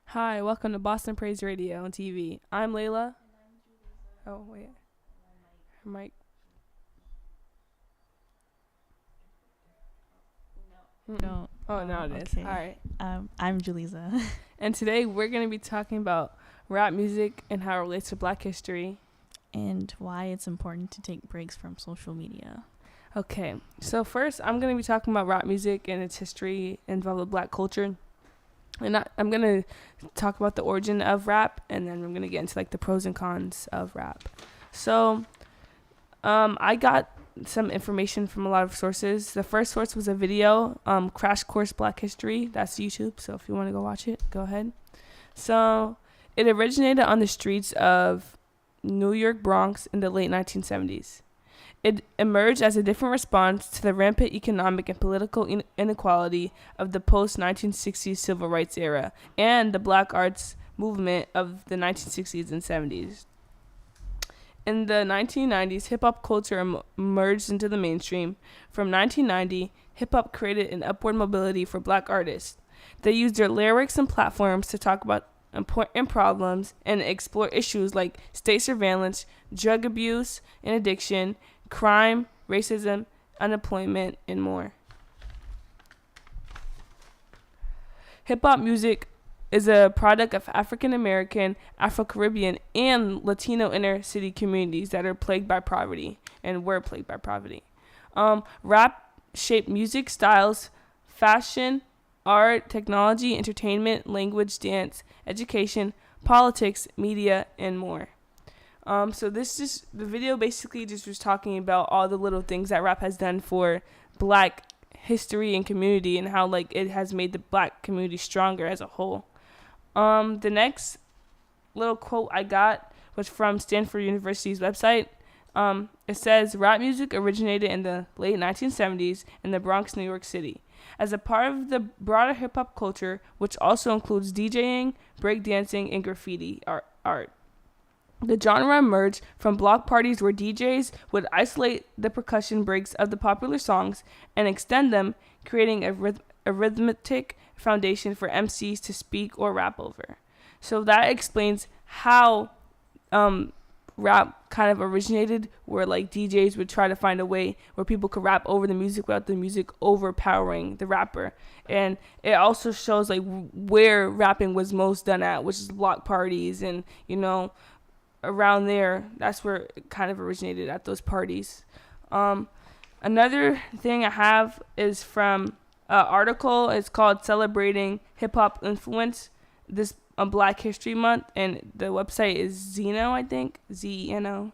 Hi, welcome to Boston Praise Radio and TV. I'm Layla. Oh, wait. Her mic. No. Oh, now it is. Okay. All right. I'm Julisa. And today we're going to be talking about rap music and how it relates to Black history. And why it's important to take breaks from social media. Okay. So first, I'm going to be talking about rap music and its history involved with Black culture. And I'm going to talk about the origin of rap, and then I'm going to get into like the pros and cons of rap. So I got some information from a lot of sources. The first source was a video, Crash Course Black History. That's YouTube. So if you want to go watch it, go ahead. So it originated on the streets of New York Bronx in the late 1970s. It emerged as a different response to the rampant economic and political inequality of the post-1960s civil rights era and the Black arts movement of the 1960s and 70s. In the 1990s, hip-hop culture emerged into the mainstream. From 1990, hip-hop created an upward mobility for Black artists. They used their lyrics and platforms to talk about important problems and explore issues like state surveillance, drug abuse and addiction, crime, racism, unemployment, and more. Hip-hop music is a product of African American, Afro-Caribbean, and Latino inner city communities that are plagued by poverty and were plagued by poverty. Rap shaped music styles, fashion, art, technology, entertainment, language, dance, education, politics, media, and more. So the video basically just was talking about all the little things that rap has done for Black history and community and how like it has made the Black community stronger as a whole. The next little quote I got was from Stanford University's website. It says, rap music originated in the late 1970s in the Bronx, New York City, as a part of the broader hip-hop culture, which also includes DJing, breakdancing, and graffiti art. The genre emerged from block parties where DJs would isolate the percussion breaks of the popular songs and extend them, creating a rhythmic foundation for MCs to speak or rap over. So that explains how rap kind of originated, where like DJs would try to find a way where people could rap over the music without the music overpowering the rapper. And it also shows like where rapping was most done at, which is block parties and, around there. That's where it kind of originated, at those parties. Another thing I have is from an article. It's called Celebrating Hip Hop Influence This Black History Month, and the website is Zeno, I think, Zeno.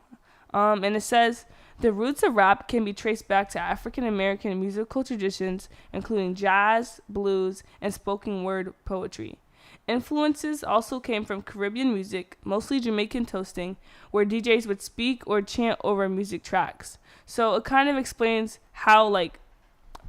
And it says the roots of rap can be traced back to African American musical traditions, including jazz, blues, and spoken word poetry. Influences also came from Caribbean music, mostly Jamaican toasting, where DJs would speak or chant over music tracks. So it kind of explains how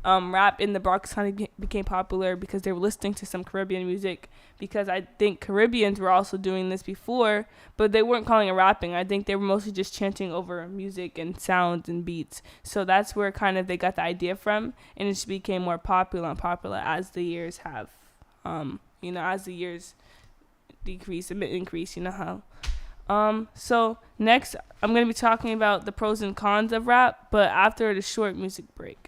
rap in the Bronx kind of became popular because they were listening to some Caribbean music, because I think Caribbeans were also doing this before, but they weren't calling it rapping. I think they were mostly just chanting over music and sounds and beats. So that's where kind of they got the idea from, and it just became more popular and popular as the years have, as the years decrease, a bit increase, how. So next I'm going to be talking about the pros and cons of rap, but after the short music break.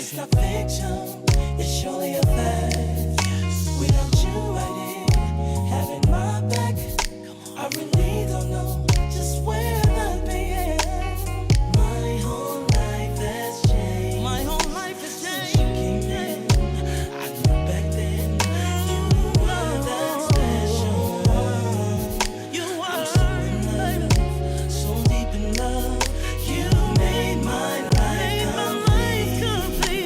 It's not fiction, it's surely a fact. Without you right here, having my back, I really don't know just where I'd be at. My whole life has changed. My whole life has changed. Since you came in, I knew back then you were that special one. You were. I'm so in love, so deep in love. You made my life complete.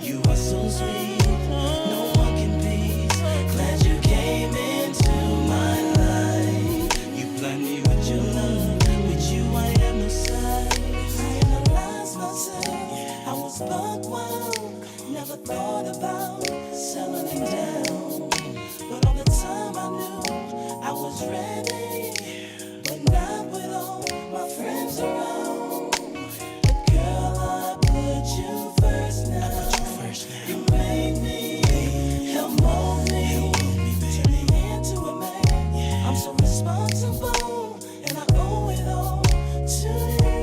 You are so sweet, no one can beat. Glad you came into my life. You blind me with your love. With you I am no side. I analyze myself. I was buck wild. Never thought about settling down. But all the time I knew I was ready. But not with all my friends around. But girl, I put you first now. You made me, help mold me, turn me into a man. I'm so responsible, and I owe it all to you.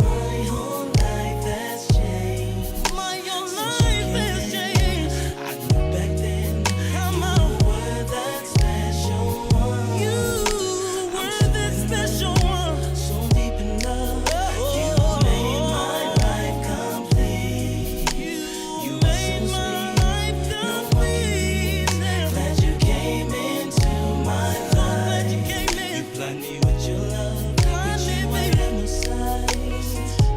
My whole life has changed. My whole life has changed. I knew back then you were that special one. You were that special one. So deep in love, you made my life complete. You made my life complete. Glad you came into my life. You blind me with your love. With you I am no size.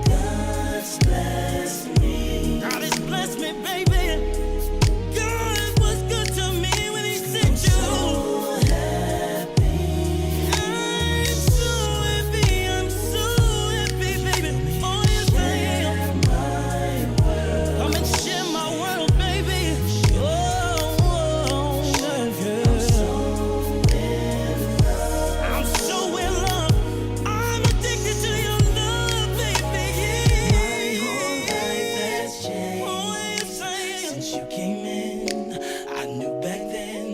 God's blessed me. God has blessed me, baby. God was good to me when He sent you. So happy. I'm so happy. I'm so happy, baby. Oh, yes, I am. Come and share my world, baby. Oh, girl. I'm so in love. I'm addicted to your love, baby. My whole life has changed. Oh, yes, I am. Since you came in, I knew back then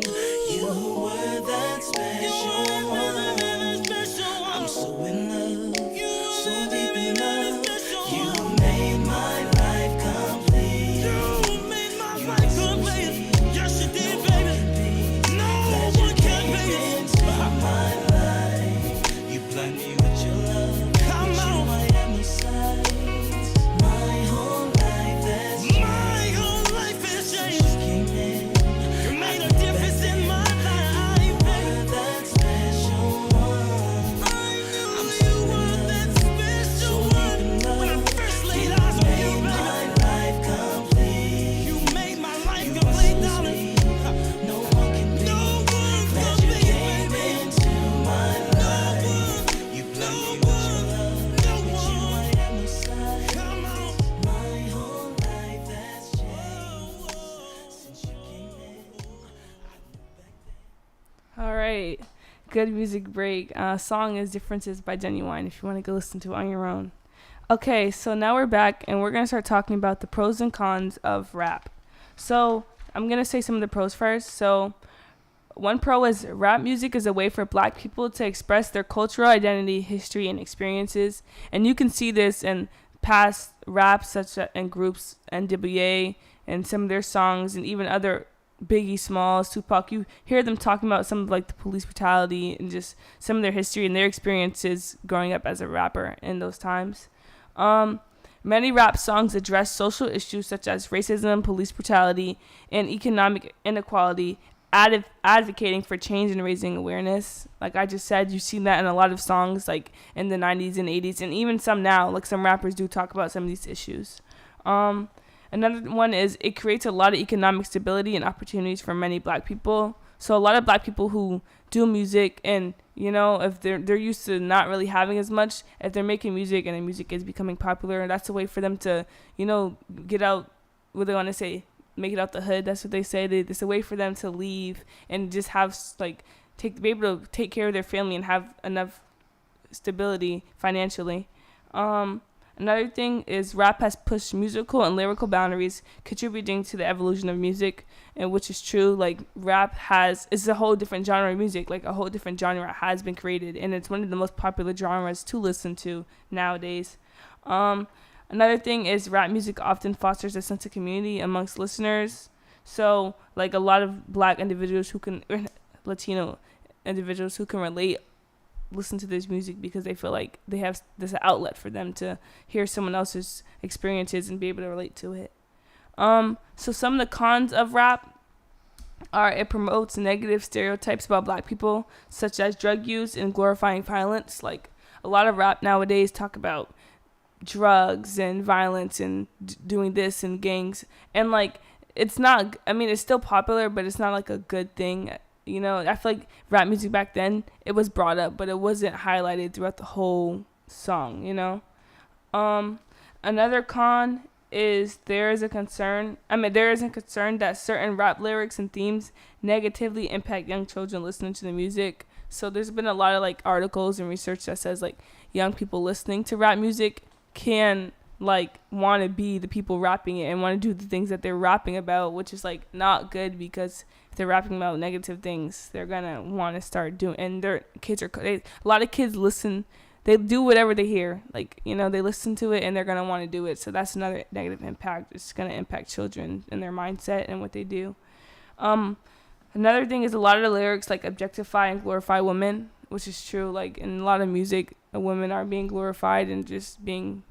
you were that special one. I'm so in love, so deep in love. You made my life complete. You made my life complete. Yes, you did, baby. No one can, baby. Into my life, you blind me with your love. Come on, I am no size. My whole life has changed. My whole life has changed. You came in, you made a difference in my life, baby. That special one. I knew you were that special one. When I first laid eyes on you, baby. My life complete. You made my life complete, darling. No one can be. Glad you came into my life. You blind me with your love. With you I am no side. Come on. My whole life has changed since you came in. All right. Good music break. Song is Differences by Genuine if you want to go listen to it on your own. Okay, so now we're back and we're going to start talking about the pros and cons of rap. So I'm going to say some of the pros first. So one pro is rap music is a way for black people to express their cultural identity, history, and experiences. And you can see this in past raps such as in groups NWA and some of their songs and even other Biggie Smalls, Tupac. You hear them talking about some of like the police brutality and just some of their history and their experiences growing up as a rapper in those times. Many rap songs address social issues such as racism, police brutality, and economic inequality, advocating for change and raising awareness. Like I just said, you've seen that in a lot of songs like in the 90s and 80s and even some now. Like some rappers do talk about some of these issues. Another one is it creates a lot of economic stability and opportunities for many black people. So a lot of black people who do music and, you know, if they're used to not really having as much, if they're making music and the music is becoming popular, that's a way for them to, you know, get out, what they want to say, make it out the hood. That's what they say. It's a way for them to leave and just have, like, be able to take care of their family and have enough stability financially. Another thing is rap has pushed musical and lyrical boundaries, contributing to the evolution of music, and which is true. Like rap is a whole different genre of music, like a whole different genre has been created, and it's one of the most popular genres to listen to nowadays. Another thing is rap music often fosters a sense of community amongst listeners. So, like a lot of black individuals who can, or Latino individuals who can relate, listen to this music because they feel like they have this outlet for them to hear someone else's experiences and be able to relate to it. So some of the cons of rap are it promotes negative stereotypes about black people, such as drug use and glorifying violence. Like a lot of rap nowadays talk about drugs and violence and doing this and gangs, and like it's not, I mean, it's still popular, but it's not like a good thing. You know, I feel like rap music back then, it was brought up, but it wasn't highlighted throughout the whole song, you know. Another con is there is a concern that certain rap lyrics and themes negatively impact young children listening to the music. So there's been a lot of like articles and research that says like young people listening to rap music can like want to be the people rapping it and want to do the things that they're rapping about, which is like not good, because if they're rapping about negative things, they're gonna want to start doing, and a lot of kids listen, they do whatever they hear, like, you know, they listen to it and they're gonna want to do it. So that's another negative impact. It's gonna impact children and their mindset and what they do. Another thing is a lot of the lyrics like objectify and glorify women, which is true. Like in a lot of music, women are being glorified and just being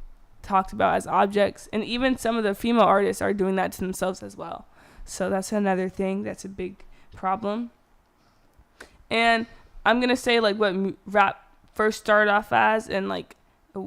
talked about as objects, and even some of the female artists are doing that to themselves as well. So that's another thing that's a big problem. And I'm gonna say like what rap first started off as and like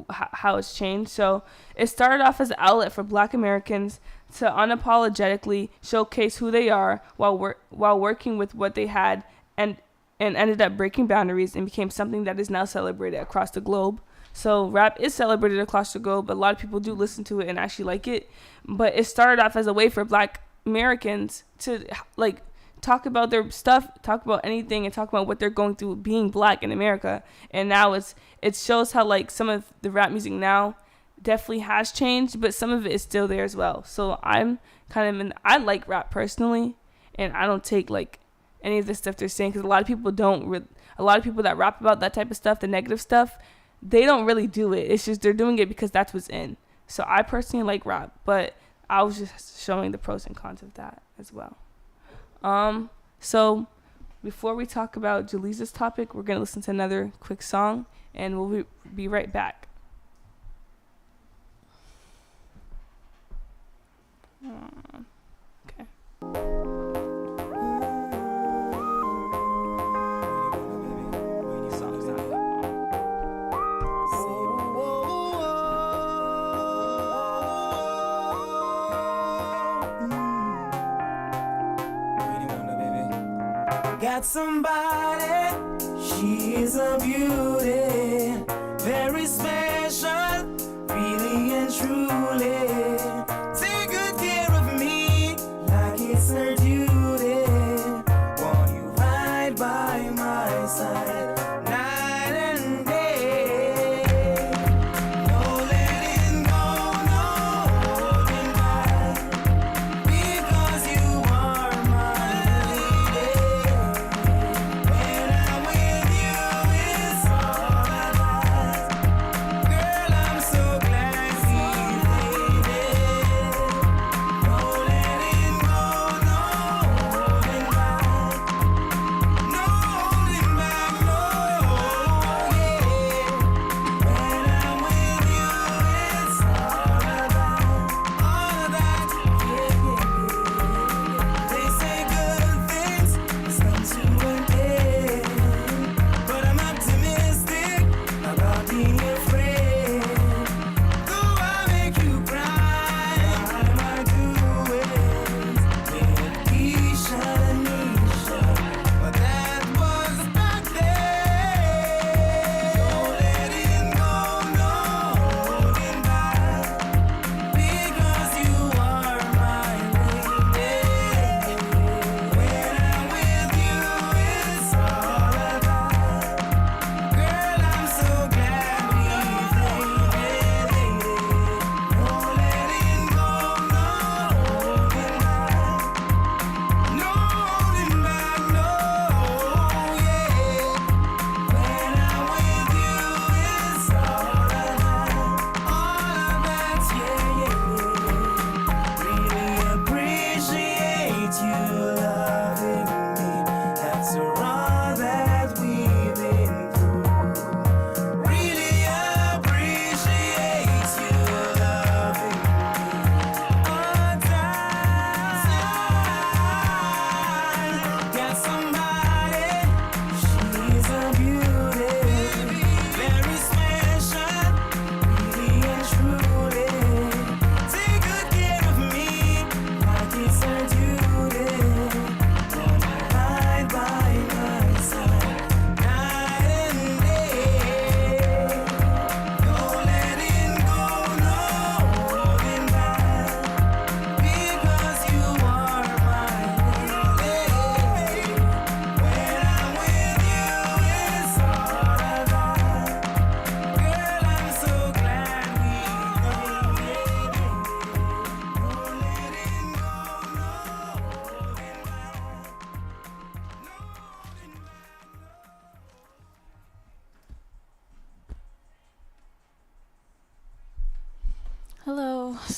how it's changed. So it started off as an outlet for black Americans to unapologetically showcase who they are while working with what they had, and ended up breaking boundaries and became something that is now celebrated across the globe. So rap is celebrated across the globe, but a lot of people do listen to it and actually like it. But it started off as a way for black Americans to like talk about their stuff, talk about anything, and talk about what they're going through being black in America. And now it shows how like some of the rap music now definitely has changed, but some of it is still there as well. So I'm kind of I like rap personally, and I don't take like any of the stuff they're saying, because a lot of people that rap about that type of stuff, the negative stuff, they don't really do it. It's just they're doing it because that's what's in. So I personally like rap, but I was just showing the pros and cons of that as well. So before we talk about Jaleesa's topic, we're going to listen to another quick song, and we'll be right back. Okay. Got somebody, she is a beauty, very special, really and truly. Take good care of me, like it's her duty. Won't you ride by my side, night and day? No letting go, no holding back, because you are my lady. When I'm with you, it's all I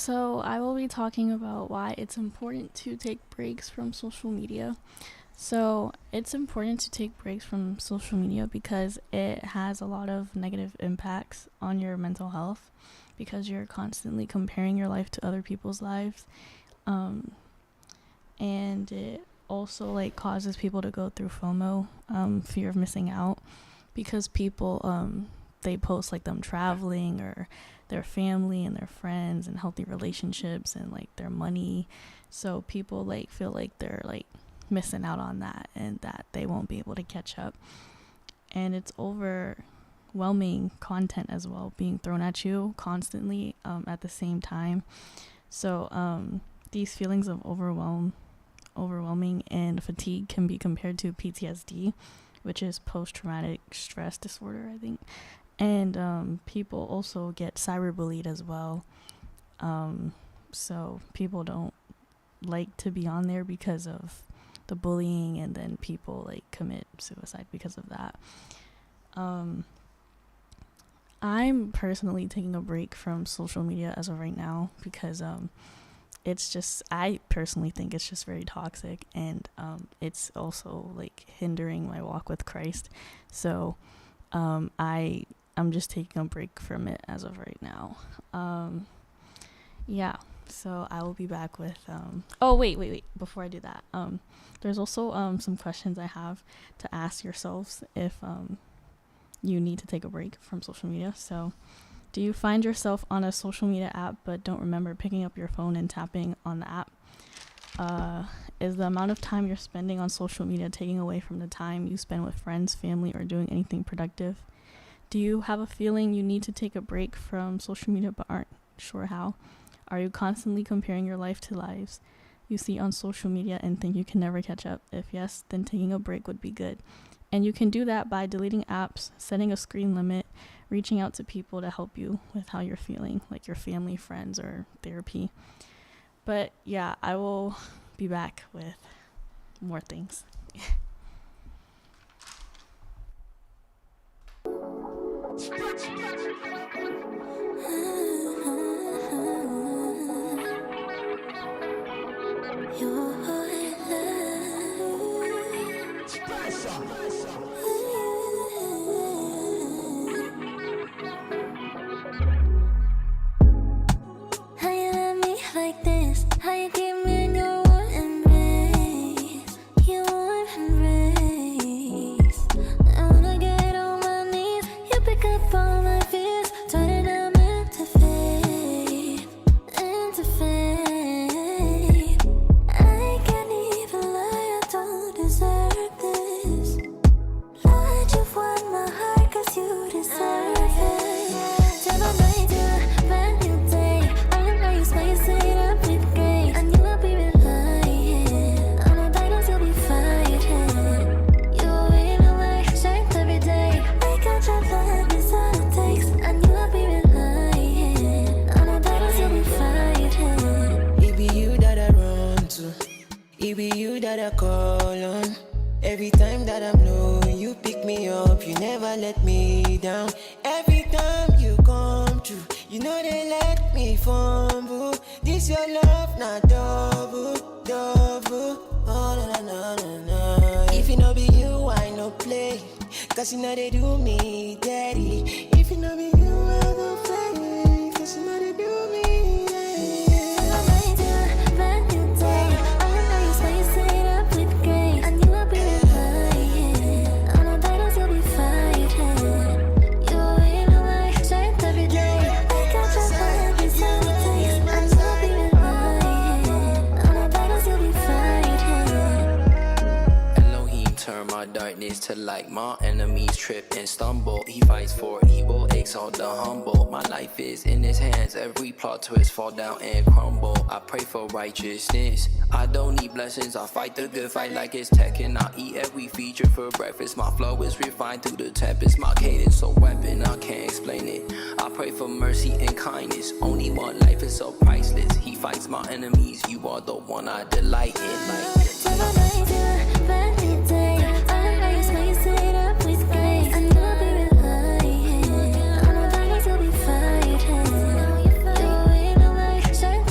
So I will be talking about why it's important to take breaks from social media. So it's important to take breaks from social media because it has a lot of negative impacts on your mental health because you're constantly comparing your life to other people's lives. And it also like causes people to go through FOMO, fear of missing out, because people they post like them traveling or their family and their friends and healthy relationships and like their money. So people like feel like they're like missing out on that and that they won't be able to catch up. And it's overwhelming content as well being thrown at you constantly at the same time. So these feelings of overwhelming and fatigue can be compared to PTSD, which is post-traumatic stress disorder, I think. And people also get cyberbullied as well. So people don't like to be on there because of the bullying, and then people like commit suicide because of that. I'm personally taking a break from social media as of right now because it's just, I personally think it's just very toxic, and it's also like hindering my walk with Christ. So I'm just taking a break from it as of right now. Yeah, so I will be back with wait, before I do that, there's also some questions I have to ask yourselves if you need to take a break from social media. So, do you find yourself on a social media app but don't remember picking up your phone and tapping on the app? Is the amount of time you're spending on social media taking away from the time you spend with friends, family, or doing anything productive? Do you have a feeling you need to take a break from social media but aren't sure how? Are you constantly comparing your life to lives you see on social media and think you can never catch up? If yes, then taking a break would be good. And you can do that by deleting apps, setting a screen limit, reaching out to people to help you with how you're feeling, like your family, friends, or therapy. But yeah, I will be back with more things. How you love me like this? How you keep me in your warm embrace? Your warm embrace. I wanna get on my knees. You pick up all my fears, turning them into faith, into faith. I can't even lie, I don't deserve this. Lord, you've won my heart 'cause you deserve it. Till the night, till a brand new day. All the nights spice it up with grace. I knew I'd be relying on the battles you'll be fighting. You win away, strength every day. Make a job that is all it takes. I knew I'd be relying on the battles you'll be fighting. It be you that I run to, it be you that I call on. Every time that I'm low, you pick me up, you never let me down. Every time you come through, you know they let me fumble. This your love, not double, double. Oh, na na na na. If it no be you, I no play. 'Cause you know they do me dirty. If it no be you, I go play. 'Cause you know they do me dirty. Till the night, till a brand new day. All the nights spice it up with grace. I knew I'd be relying on the battles you'll be fighting. You win away, strength every day. Make a job that is all it takes. I knew I'd be relying on the battles you'll be fighting. Elohim turn my darkness to light. My enemies trip and stumble. He fights for evil, exalt the humble. My life is in his hands. Every plot twist fall down and crumble. I pray for righteousness. I don't need blessings. I fight the good fight like it's Tekken. I eat every feature for breakfast. My flow is refined through the tempest. My cadence so weapon, I can't explain it. I pray for mercy and kindness. Only one life is so priceless. He fights my enemies. You are the one I delight in. Till the night, till a brand new day. All the nights spice it up with grace. I knew I'd be relying on the battles you'll be fighting. You win away, strength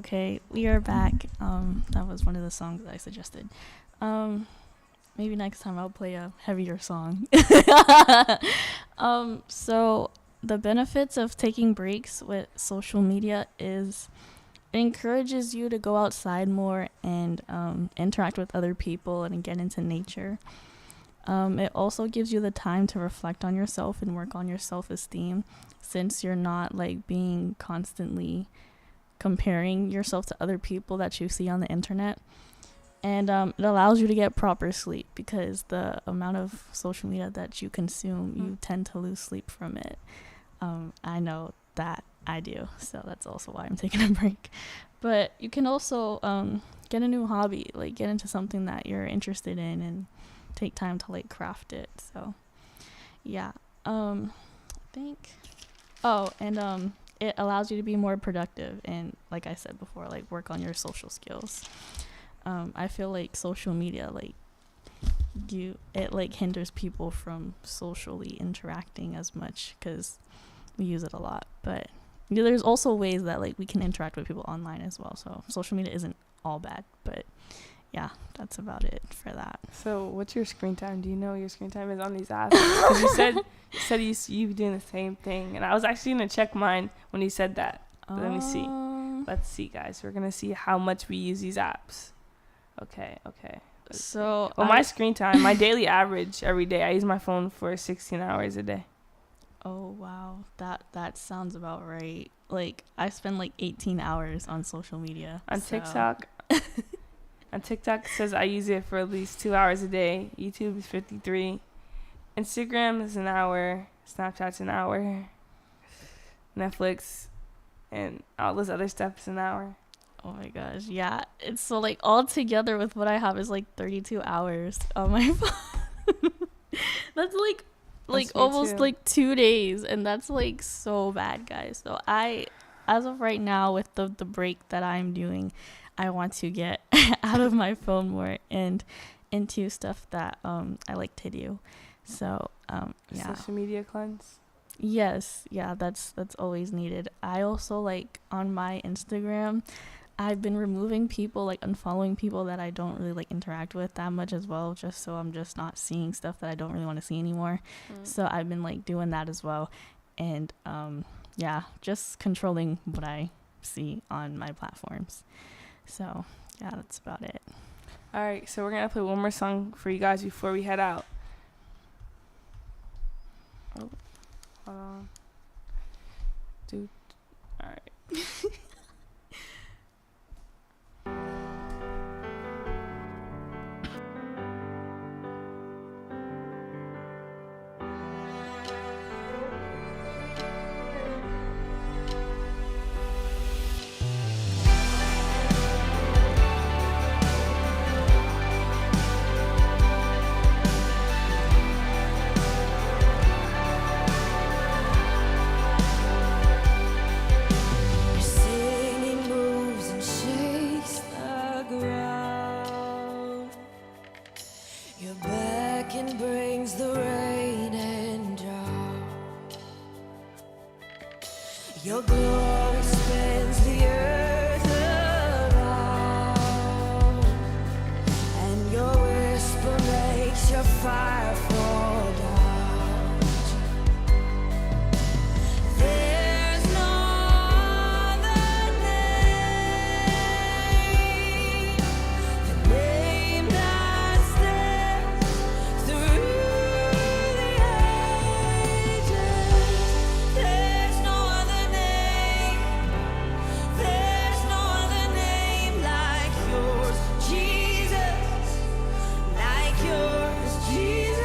Okay, we are back. That was one of the songs that I suggested. Maybe next time I'll play a heavier song. So the benefits of taking breaks with social media is it encourages you to go outside more and interact with other people and get into nature. It also gives you the time to reflect on yourself and work on your self-esteem, since you're not like being constantly comparing yourself to other people that you see on the internet. And it allows you to get proper sleep, because the amount of social media that you consume, you tend to lose sleep from it. I know that I do, so that's also why I'm taking a break. But you can also get a new hobby, like get into something that you're interested in and take time to like craft it. So yeah, I think it allows you to be more productive and, like I said before, like work on your social skills. I feel like social media, like it like hinders people from socially interacting as much because we use it a lot. But there's also ways that like we can interact with people online as well. So social media isn't all bad, but yeah, that's about it for that. So what's your screen time? Do you know what your screen time is on these apps? Because you said you've doing the same thing, and I was actually gonna check mine when you said that. Let me see. Let's see, guys. We're gonna see how much we use these apps. Okay. So my screen time, my daily average every day, I use my phone for 16 hours a day. Oh wow, that sounds about right. Like I spend like 18 hours on social media. On TikTok. On TikTok it says I use it for at least 2 hours a day. YouTube is 53. Instagram is an hour. Snapchat's an hour. Netflix and all this other stuff is an hour. Oh my gosh, yeah. It's so like all together with what I have is like 32 hours on my phone. That's almost too. like 2 days, and that's like so bad, guys. So as of right now, with the break that I'm doing, I want to get out of my phone more and into stuff that I like to do. So yeah. Social media cleanse. Yes, yeah, that's always needed. I also like on my Instagram, I've been removing people, like unfollowing people that I don't really like interact with that much as well, just so I'm just not seeing stuff that I don't really want to see anymore. So I've been like doing that as well. And yeah, just controlling what I see on my platforms. So yeah, that's about it. All right, so we're gonna play one more song for you guys before we head out. Oh, hold on. Dude, all right. Your glory spans the earth around, and your whisper makes your fire fall down. There's no other name, the name that stands through the ages. There's no other name. There's no other name like yours, Jesus, like yours, Jesus.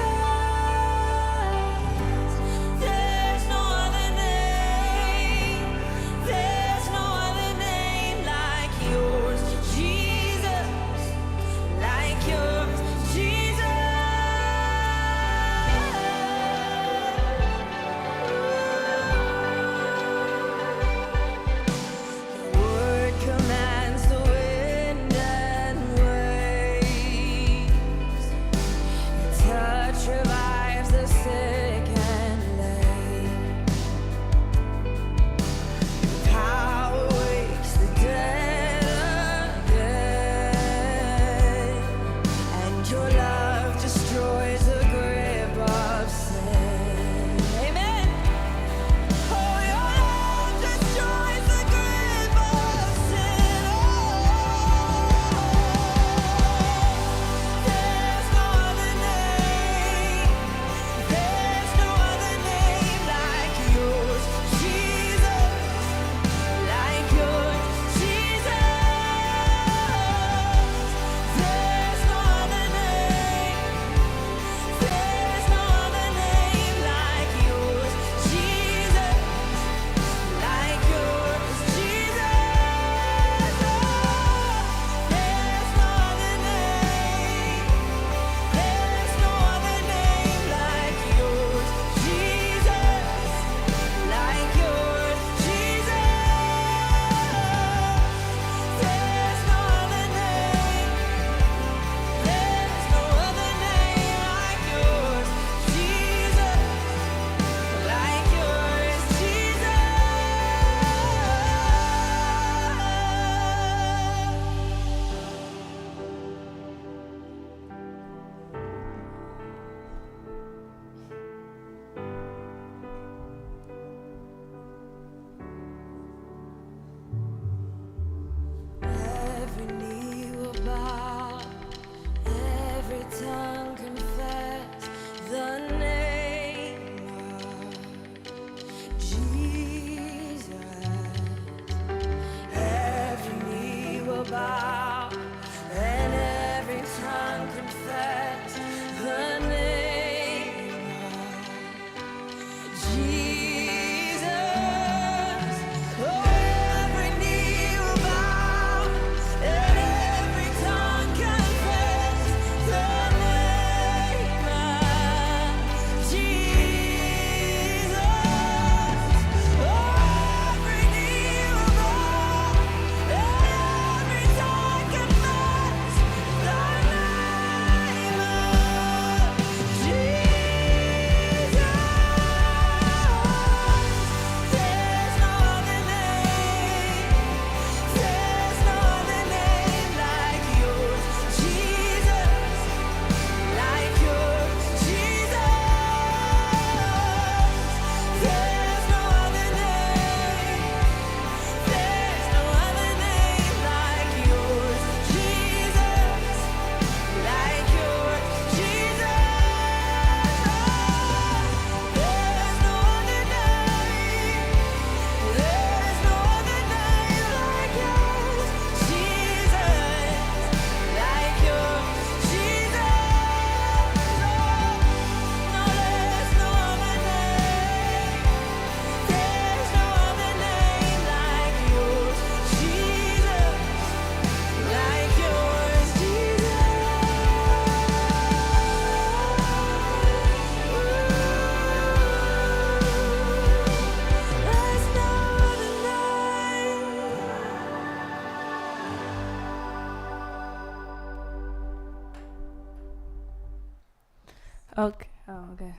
Okay. Oh, okay.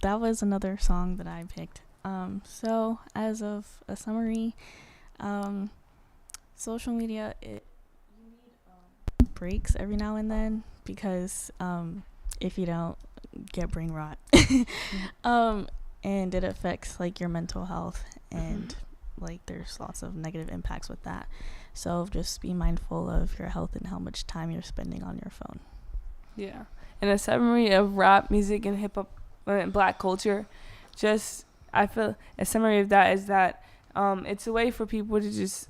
That was another song that I picked. So as of a summary, social media, you need breaks every now and then because if you don't, get brain rot. And it affects like your mental health and like there's lots of negative impacts with that. So just be mindful of your health and how much time you're spending on your phone. Yeah. And a summary of rap music and hip hop and black culture, I feel a summary of that is that it's a way for people to just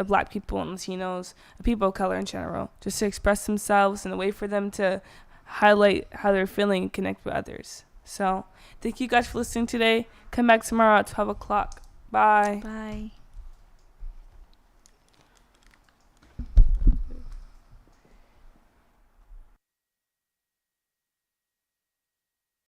black people and Latinos, people of color in general, just to express themselves and a way for them to highlight how they're feeling and connect with others. So thank you guys for listening today. Come back tomorrow at 12 o'clock. Bye. Bye.